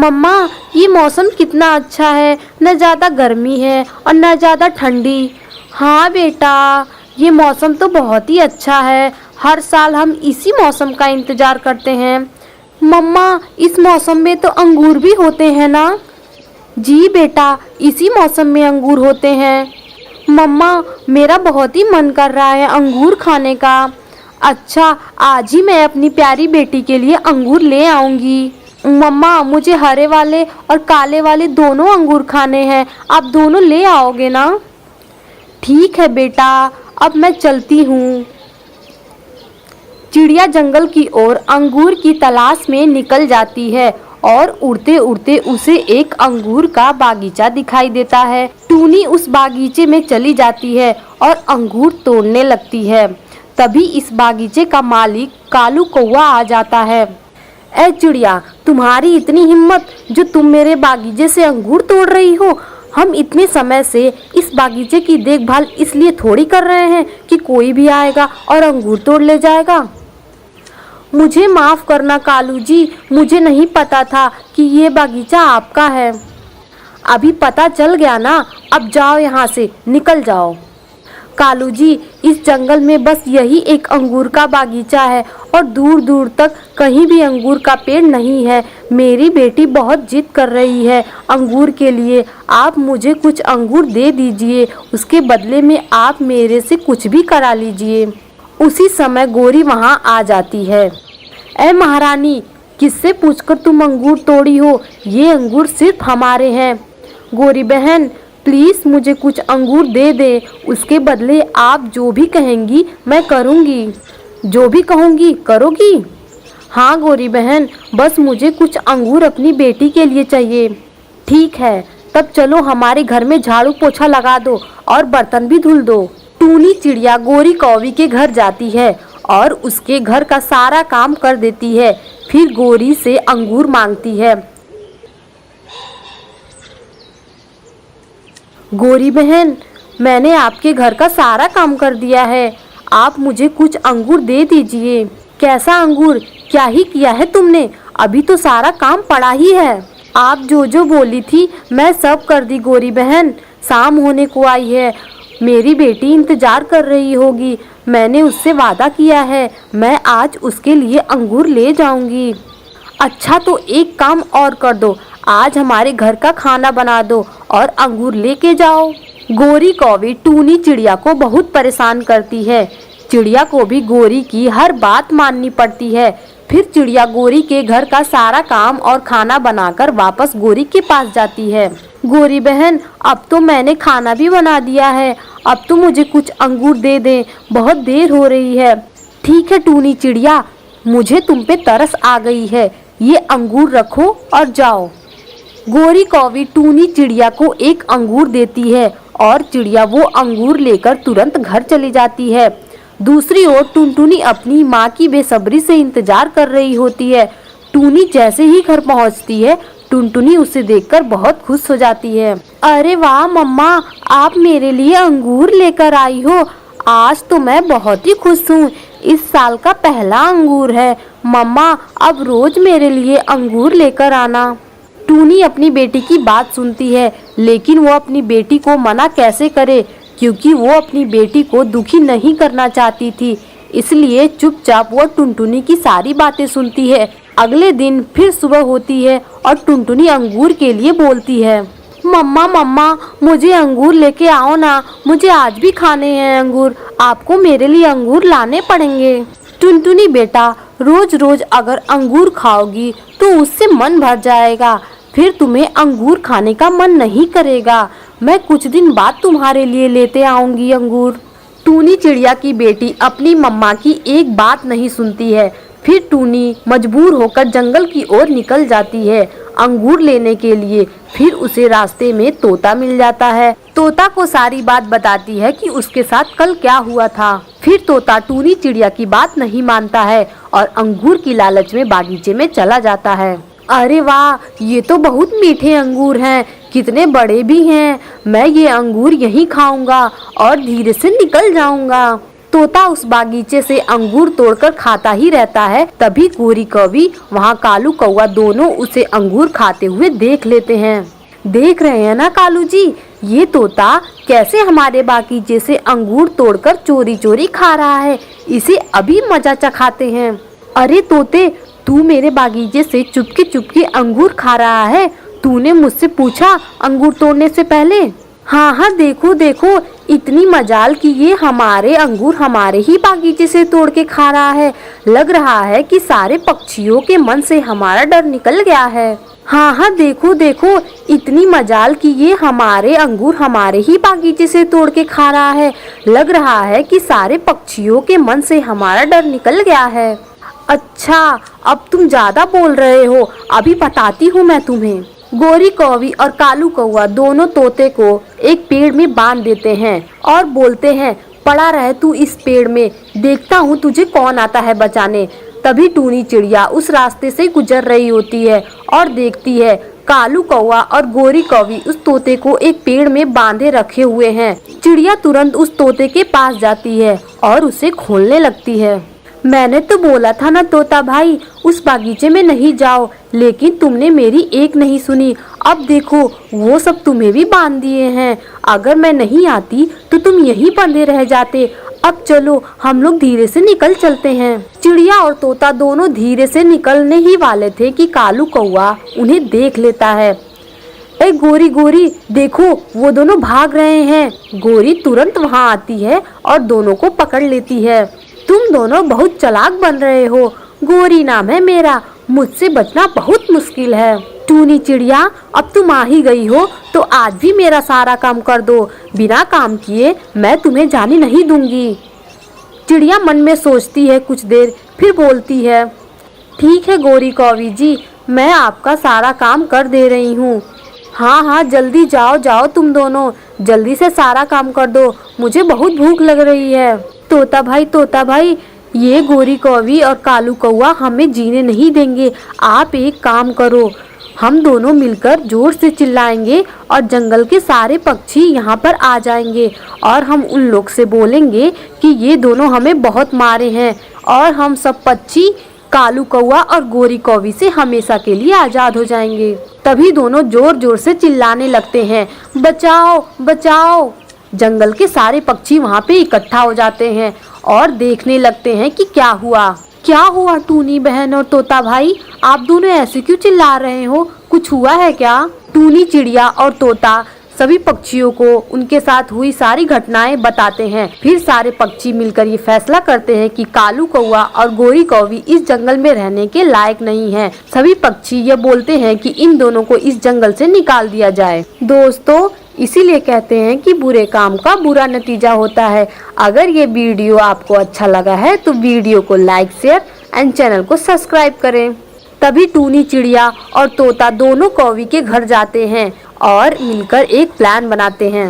मम्मा, ये मौसम कितना अच्छा है, न ज़्यादा गर्मी है और न ज़्यादा ठंडी। हाँ बेटा, ये मौसम तो बहुत ही अच्छा है। हर साल हम इसी मौसम का इंतज़ार करते हैं। मम्मा, इस मौसम में तो अंगूर भी होते हैं ना? जी बेटा, इसी मौसम में अंगूर होते हैं। मम्मा, मेरा बहुत ही मन कर रहा है अंगूर खाने का। अच्छा, आज ही मैं अपनी प्यारी बेटी के लिए अंगूर ले आऊंगी। मम्मा, मुझे हरे वाले और काले वाले दोनों अंगूर खाने हैं। आप दोनों ले आओगे ना? ठीक है बेटा, अब मैं चलती हूँ। चिड़िया जंगल की ओर अंगूर की तलाश में निकल जाती है और उड़ते उड़ते उसे एक अंगूर का बागीचा दिखाई देता है। टूनी उस बागीचे में चली जाती है और अंगूर तोड़ने लगती है। तभी इस बागीचे का मालिक कालू कौवा आ जाता है। ए चिड़िया, तुम्हारी इतनी हिम्मत जो तुम मेरे बागीचे से अंगूर तोड़ रही हो। हम इतने समय से इस बागीचे की देखभाल इसलिए थोड़ी कर रहे हैं कि कोई भी आएगा और अंगूर तोड़ ले जाएगा। मुझे माफ़ करना कालू जी, मुझे नहीं पता था कि ये बागीचा आपका है। अभी पता चल गया ना, अब जाओ यहाँ से, निकल जाओ। कालू जी, इस जंगल में बस यही एक अंगूर का बागीचा है और दूर दूर तक कहीं भी अंगूर का पेड़ नहीं है। मेरी बेटी बहुत जिद कर रही है अंगूर के लिए। आप मुझे कुछ अंगूर दे दीजिए, उसके बदले में आप मेरे से कुछ भी करा लीजिए। उसी समय गोरी वहाँ आ जाती है। ए महारानी, किससे पूछकर तुम अंगूर तोड़ी हो? ये अंगूर सिर्फ हमारे हैं। गोरी बहन, प्लीज़ मुझे कुछ अंगूर दे दे, उसके बदले आप जो भी कहेंगी मैं करूँगी। जो भी कहूँगी करोगी? हाँ गोरी बहन, बस मुझे कुछ अंगूर अपनी बेटी के लिए चाहिए। ठीक है, तब चलो हमारे घर में झाड़ू पोछा लगा दो और बर्तन भी धुल दो। टूनी चिड़िया गोरी कौवी के घर जाती है और उसके घर का सारा काम कर देती है। फिर गोरी से अंगूर मांगती है। गोरी बहन, मैंने आपके घर का सारा काम कर दिया है, आप मुझे कुछ अंगूर दे दीजिए। कैसा अंगूर? क्या ही किया है तुमने? अभी तो सारा काम पड़ा ही है। आप जो जो बोली थी मैं सब कर दी गोरी बहन। शाम होने को आई है, मेरी बेटी इंतजार कर रही होगी। मैंने उससे वादा किया है, मैं आज उसके लिए अंगूर ले जाऊंगी। अच्छा, तो एक काम और कर दो, आज हमारे घर का खाना बना दो और अंगूर लेके जाओ। गोरी कौवी टूनी चिड़िया को बहुत परेशान करती है। चिड़िया को भी गोरी की हर बात माननी पड़ती है। फिर चिड़िया गोरी के घर का सारा काम और खाना बनाकर वापस गोरी के पास जाती है। गोरी बहन, अब तो मैंने खाना भी बना दिया है, अब तो मुझे कुछ अंगूर दे दें, बहुत देर हो रही है। ठीक है टूनी चिड़िया, मुझे तुम पे तरस आ गई है, ये अंगूर रखो और जाओ। गोरी कौवी टूनी चिड़िया को एक अंगूर देती है और चिड़िया वो अंगूर लेकर तुरंत घर चली जाती है। दूसरी ओर टुनटुनी अपनी माँ की बेसब्री से इंतजार कर रही होती है। टूनी जैसे ही घर पहुँचती है, टुनटुनी उसे देखकर बहुत खुश हो जाती है। अरे वाह मम्मा, आप मेरे लिए अंगूर लेकर आई हो। आज तो मैं बहुत ही खुश हूँ, इस साल का पहला अंगूर है। मम्मा, अब रोज मेरे लिए अंगूर लेकर आना। टूनी अपनी बेटी की बात सुनती है, लेकिन वो अपनी बेटी को मना कैसे करे, क्योंकि वो अपनी बेटी को दुखी नहीं करना चाहती थी। इसलिए चुपचाप वो टुनटुनी की सारी बातें सुनती है। अगले दिन फिर सुबह होती है और टुनटुनी अंगूर के लिए बोलती है। मम्मा मम्मा, मुझे अंगूर लेके आओ ना, मुझे आज भी खाने हैं अंगूर, आपको मेरे लिए अंगूर लाने पड़ेंगे। टुनटुनी बेटा, रोज रोज अगर अंगूर खाओगी तो उससे मन भर जाएगा, फिर तुम्हें अंगूर खाने का मन नहीं करेगा। मैं कुछ दिन बाद तुम्हारे लिए लेते आऊंगी अंगूर। टूनी चिड़िया की बेटी अपनी मम्मा की एक बात नहीं सुनती है। फिर टूनी मजबूर होकर जंगल की ओर निकल जाती है अंगूर लेने के लिए। फिर उसे रास्ते में तोता मिल जाता है। तोता को सारी बात बताती है कि उसके साथ कल क्या हुआ था। फिर तोता टूनी चिड़िया की बात नहीं मानता है और अंगूर की लालच में बागीचे में चला जाता है। अरे वाह, ये तो बहुत मीठे अंगूर हैं, कितने बड़े भी हैं। मैं ये अंगूर यहीं खाऊंगा और धीरे से निकल जाऊंगा। तोता उस बागीचे से अंगूर तोड़कर खाता ही रहता है। तभी गोरी कौवी वहाँ कालू कौवा दोनों उसे अंगूर खाते हुए देख लेते हैं। देख रहे हैं ना कालू जी, ये तोता कैसे हमारे बागीचे से अंगूर तोड़कर चोरी चोरी खा रहा है। इसे अभी मजा चखाते हैं। अरे तोते, तू मेरे बागीचे से चुपके अंगूर खा रहा है। तूने मुझसे पूछा अंगूर तोड़ने से पहले? हाँ हाँ, देखो देखो, इतनी मजाल कि ये हमारे अंगूर हमारे ही बागीचे से तोड़ के खा रहा है। लग रहा है कि सारे पक्षियों के मन से हमारा डर निकल गया है। हाँ हाँ, देखो देखो, इतनी मजाल कि ये हमारे अंगूर हमारे ही बागीचे से तोड़ के खा रहा है। लग रहा है कि सारे पक्षियों के मन से हमारा डर निकल गया है। अच्छा, अब तुम ज्यादा बोल रहे हो, अभी बताती हूँ मैं तुम्हें। गोरी कौवी और कालू कौवा दोनों तोते को एक पेड़ में बांध देते हैं और बोलते हैं, पड़ा रहे तू इस पेड़ में, देखता हूँ तुझे कौन आता है बचाने। तभी टूनी चिड़िया उस रास्ते से गुजर रही होती है और देखती है कालू कौवा और गोरी कौवी उस तोते को एक पेड़ में बांधे रखे हुए हैं। चिड़िया तुरंत उस तोते के पास जाती है और उसे खोलने लगती है। मैंने तो बोला था ना तोता भाई, उस बागीचे में नहीं जाओ, लेकिन तुमने मेरी एक नहीं सुनी। अब देखो, वो सब तुम्हें भी बांध दिए हैं। अगर मैं नहीं आती तो तुम यहीं बंधे रह जाते। अब चलो, हम लोग धीरे से निकल चलते हैं। चिड़िया और तोता दोनों धीरे से निकलने ही वाले थे कि कालू कौवा उन्हें देख लेता है। ए गोरी गोरी, देखो, वो दोनों भाग रहे हैं। गोरी तुरंत वहाँ आती है और दोनों को पकड़ लेती है। तुम दोनों बहुत चालाक बन रहे हो। गोरी नाम है मेरा, मुझसे बचना बहुत मुश्किल है। टूनी चिड़िया, अब तुम आ ही गई हो तो आज भी मेरा सारा काम कर दो। बिना काम किए मैं तुम्हें जाने नहीं दूंगी। चिड़िया मन में सोचती है कुछ देर, फिर बोलती है, ठीक है गोरी कौवी जी, मैं आपका सारा काम कर दे रही हूँ। हाँ हाँ, जल्दी जाओ जाओ, तुम दोनों जल्दी से सारा काम कर दो, मुझे बहुत भूख लग रही है। तोता भाई, ये गोरी कौवी और कालू कौवा हमें जीने नहीं देंगे। आप एक काम करो, हम दोनों मिलकर जोर से चिल्लाएंगे और जंगल के सारे पक्षी यहाँ पर आ जाएंगे और हम उन लोग से बोलेंगे कि ये दोनों हमें बहुत मारे हैं और हम सब पक्षी कालू कौवा और गोरी कौवी से हमेशा के लिए आजाद हो जाएंगे। तभी दोनों जोर जोर से चिल्लाने लगते हैं, बचाओ बचाओ। जंगल के सारे पक्षी वहाँ पे इकट्ठा हो जाते हैं और देखने लगते हैं कि क्या हुआ टूनी बहन और तोता भाई, आप दोनों ऐसे क्यों चिल्ला रहे हो? कुछ हुआ है क्या? टूनी चिड़िया और तोता सभी पक्षियों को उनके साथ हुई सारी घटनाएं बताते हैं। फिर सारे पक्षी मिलकर ये फैसला करते हैं कि कालू कौवा और गोरी कौवी इस जंगल में रहने के लायक नहीं हैं। सभी पक्षी ये बोलते हैं कि इन दोनों को इस जंगल से निकाल दिया जाए। दोस्तों, इसीलिए कहते हैं कि बुरे काम का बुरा नतीजा होता है। अगर ये वीडियो आपको अच्छा लगा है तो वीडियो को लाइक, शेयर एंड चैनल को सब्सक्राइब करें। तभी टूनी चिड़िया और तोता दोनों कौवी के घर जाते हैं और मिलकर एक प्लान बनाते हैं।